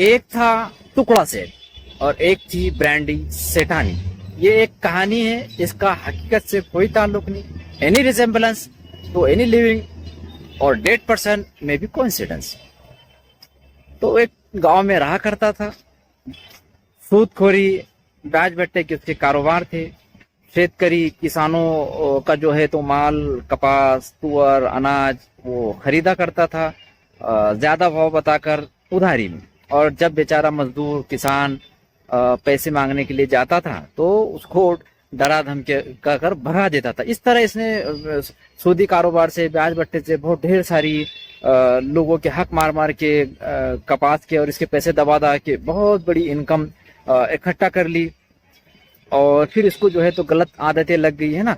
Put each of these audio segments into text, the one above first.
एक था टुकड़ा सेठ और एक थी ब्रांडी सेठानी। ये एक कहानी है, इसका हकीकत से कोई ताल्लुक नहीं। Any resemblance to any living or dead person may be coincidence. तो एक गांव में रहा करता था, सूदखोरी ब्याज बट्टे के उसके कारोबार थे। शेतकरी किसानों का जो है तो माल, कपास, तुअर, अनाज वो खरीदा करता था ज्यादा भाव बताकर उधारी में। और जब बेचारा मजदूर किसान पैसे मांगने के लिए जाता था तो उसको डरा धमके कर भगा देता था। इस तरह इसने सूदी कारोबार से, ब्याज बट्टे से बहुत ढेर सारी लोगों के हक मार मार के, कपास के और इसके पैसे दबा दबा के बहुत बड़ी इनकम इकट्ठा कर ली। और फिर इसको जो है तो गलत आदतें लग गई है ना,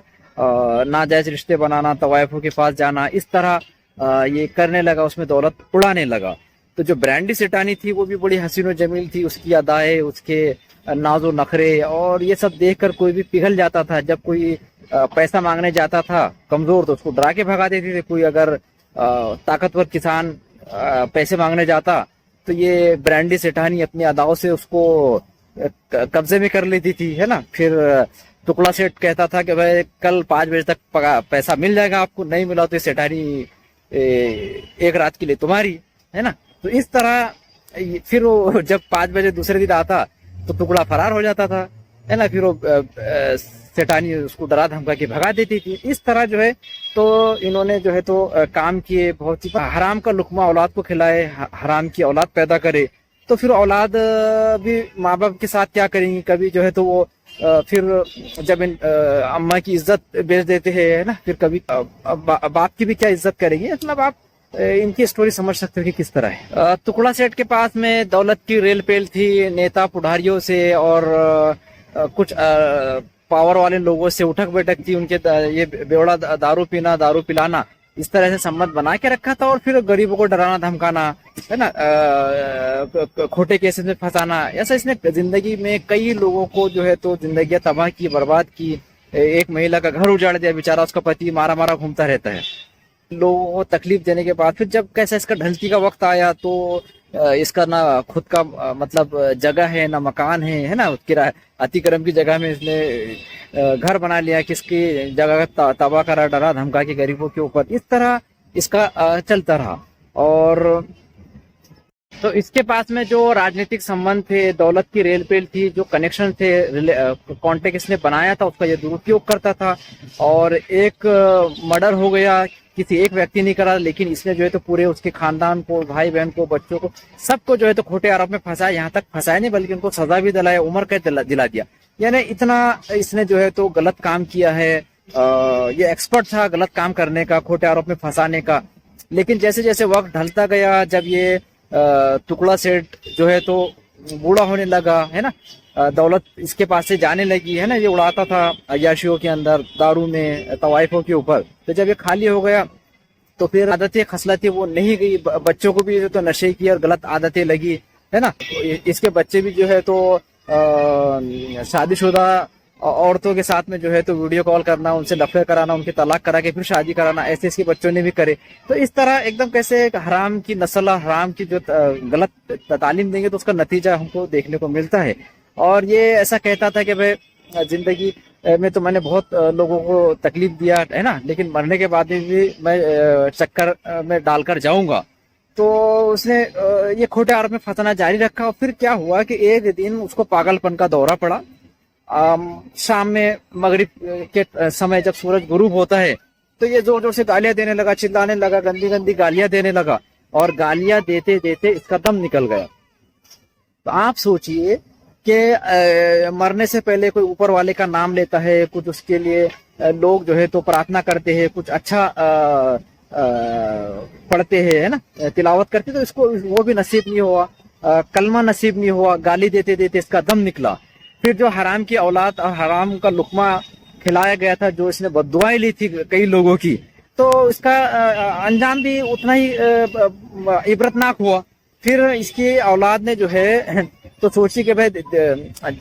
नाजायज रिश्ते बनाना, तवाइफों के पास जाना, इस तरह ये करने लगा, उसमें दौलत उड़ाने लगा। तो जो ब्रांडी सेठानी थी वो भी बड़ी हसीन और जमील थी, उसकी अदाएं, उसके नाजो नखरे और ये सब देखकर कोई भी पिघल जाता था। जब कोई पैसा मांगने जाता था कमजोर तो उसको डरा के भगा देते थे। कोई अगर ताकतवर किसान पैसे मांगने जाता तो ये ब्रांडी सेठानी अपनी अदाओं से उसको कब्जे में कर लेती थी, है ना। फिर टुकड़ा सेठ कहता था कि भाई कल 5 बजे तक पैसा मिल जाएगा आपको, नहीं मिला तो ये सेठानी एक रात के लिए तुम्हारी, है ना। तो इस तरह फिर वो जब 5 बजे दूसरे दिन आता तो टुकड़ा फरार हो जाता था, है ना। फिर वो सेठानी उसको डरा धमका के भगा देती थी। इस तरह जो है तो इन्होंने जो है तो काम किए, बहुत ही हराम का लुकमा औलाद को खिलाए, हराम की औलाद पैदा करे। तो फिर औलाद भी माँ बाप के साथ क्या करेंगी, कभी जो है तो वो फिर जब अम्मा की इज्जत बेच देते हैं, है ना, फिर कभी बाप की भी क्या इज्जत करेंगे। मतलब आप इनकी स्टोरी समझ सकते हो कि किस तरह है। टुकड़ा सेठ के पास में दौलत की रेल पेल थी, नेता पुढ़ारियों से और कुछ पावर वाले लोगों से उठक बैठक थी। उनके ये बेवड़ा दारू पीना, दारू पिलाना, इस तरह से सम्मत बना के रखा था। और फिर गरीबों को डराना धमकाना, है ना, खोटे केसेस में फंसाना, ऐसा इसने जिंदगी में कई लोगों को जो है तो जिंदगी तबाह की, बर्बाद की। एक महिला का घर उजाड़ दिया, बेचारा उसका पति मारा मारा घूमता रहता है। लोगों को तकलीफ देने के बाद फिर जब कैसे इसका ढलती का वक्त आया तो इसका ना खुद का मतलब जगह है, ना मकान है ना, किराए अतिक्रम की जगह में इसने घर बना लिया, किसकी जगह तबाह करा, डरा धमका के गरीबों के ऊपर। इस तरह इसका चलता रहा। और तो इसके पास में जो राजनीतिक संबंध थे, दौलत की रेल पेल थी, जो कनेक्शन थे, कॉन्टेक्ट इसने बनाया था, उसका ये दुरुपयोग करता था। और एक मर्डर हो गया, किसी एक व्यक्ति नहीं करा, लेकिन इसने जो है तो पूरे उसके खानदान को, भाई बहन को, बच्चों को, सबको जो है तो खोटे आरोप में फंसाया। यहाँ तक फंसाया नहीं बल्कि उनको सजा भी दिलाया, उम्र कैद दिला दिया। यानी इतना इसने जो है तो गलत काम किया है। ये एक्सपर्ट था गलत काम करने का, खोटे आरोप में फंसाने का। लेकिन जैसे जैसे वक्त ढलता गया, जब ये टुकड़ा सेठ जो है तो बूढ़ा होने लगा, है ना, दौलत इसके पास से जाने लगी, है ना, ये उड़ाता था अय्याशियों के अंदर, दारू में, तवाइफों के ऊपर। तो जब ये खाली हो गया तो फिर आदतें खसलतें वो नहीं गई, बच्चों को भी तो नशे की और गलत आदतें लगी, है ना। इसके बच्चे भी जो है तो शादीशुदा औरतों के साथ में जो है तो वीडियो कॉल करना, उनसे लफड़े कराना, उनके तलाक करा के फिर शादी कराना, ऐसे इसके बच्चों ने भी करे। तो इस तरह एकदम कैसे एक हराम की नस्ल, हराम की जो गलत तालीम देंगे तो उसका नतीजा हमको देखने को मिलता है। और ये ऐसा कहता था कि भाई जिंदगी में तो मैंने बहुत लोगों को तकलीफ दिया, है ना, लेकिन मरने के बाद भी मैं चक्कर में डालकर जाऊंगा। तो उसने ये खोटे आरोप में फंसाना जारी रखा। और फिर क्या हुआ कि एक दिन उसको पागलपन का दौरा पड़ा। शाम में मगरिब के समय जब सूरज गुरूब होता है तो ये जोर जोर से गालियां देने लगा, चिल्लाने लगा, गंदी गंदी गालियां देने लगा। और गालियां देते देते इसका दम निकल गया। तो आप सोचिए कि मरने से पहले कोई ऊपर वाले का नाम लेता है, कुछ उसके लिए लोग जो है तो प्रार्थना करते हैं, कुछ अच्छा पढ़ते हैं, है ना, तिलावत करते, तो इसको वो भी नसीब नहीं हुआ, कलमा नसीब नहीं हुआ। गाली देते देते इसका दम निकला। फिर जो हराम की औलाद और हराम का लुकमा खिलाया गया था, जो इसने बद्दुआएं ली थी कई लोगों की, तो इसका अंजाम भी उतना ही इबरतनाक हुआ। फिर इसकी औलाद ने जो है तो सोची कि भाई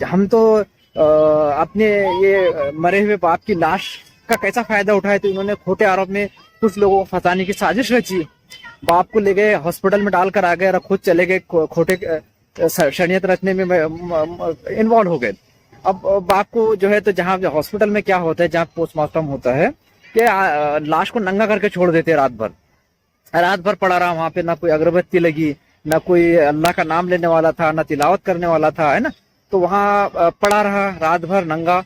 हम तो अपने ये मरे हुए बाप की लाश का कैसा फायदा उठाए। तो इन्होंने खोटे आरोप में कुछ लोगों को फंसाने की साजिश रची। बाप को ले गए, हॉस्पिटल में डालकर आ गए और खुद चले गए खोटे षड्यंत्र रचने में इन्वॉल्व हो गए। अब बाप को जो है तो जहाँ हॉस्पिटल में क्या होता है, जहाँ पोस्टमार्टम होता है कि लाश को नंगा करके छोड़ देते हैं रात भर पड़ा रहा वहां पे, ना कोई अगरबत्ती लगी, ना कोई अल्लाह का नाम लेने वाला था, ना तिलावत करने वाला था, है ना। तो वहां पड़ा रहा रात भर नंगा।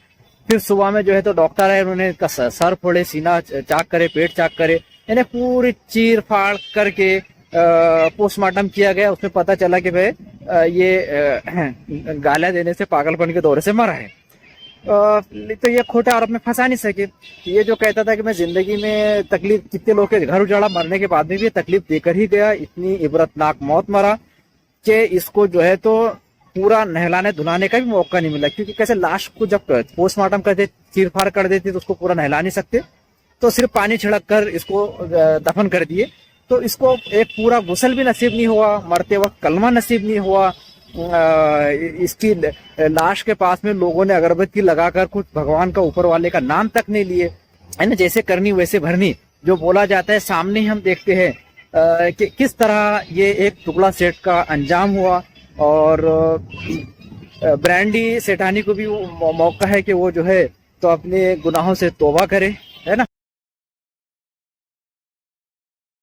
फिर सुबह में जो है तो डॉक्टर है, उन्होंने सर फोड़े, सीना चाक करे, पेट चाक करे, इन्हें पूरी चीर फाड़ करके पोस्टमार्टम किया गया। उसमें पता चला कि भाई ये गालियां देने से, पागलपन के दौरे से मरा है। तो ये खोटे आरोप में फंसा नहीं सके। ये जो कहता था कि मैं जिंदगी में तकलीफ, कितने लोग के घर उजाड़ा, मरने के बाद में भी तकलीफ देकर ही गया, इतनी इबरतनाक मौत मरा कि इसको जो है तो पूरा नहलाने धुलाने का भी मौका नहीं मिला। क्योंकि कैसे लाश को जब पोस्टमार्टम करते, चीर फाड़ कर देते, तो उसको पूरा नहला नहीं सकते, तो सिर्फ पानी छिड़क कर इसको दफन कर दिए। तो इसको एक पूरा गुस्ल भी नसीब नहीं हुआ, मरते वक्त कलमा नसीब नहीं हुआ। इसकी लाश के पास में लोगों ने अगरबत्ती लगाकर कुछ भगवान का, ऊपर वाले का नाम तक नहीं लिए, है ना। जैसे करनी वैसे भरनी जो बोला जाता है, सामने ही हम देखते हैं कि किस तरह ये एक टुकड़ा सेठ का अंजाम हुआ। और ब्रांडी सेठानी को भी मौका है कि वो जो है तो अपने गुनाहों से तौबा करे,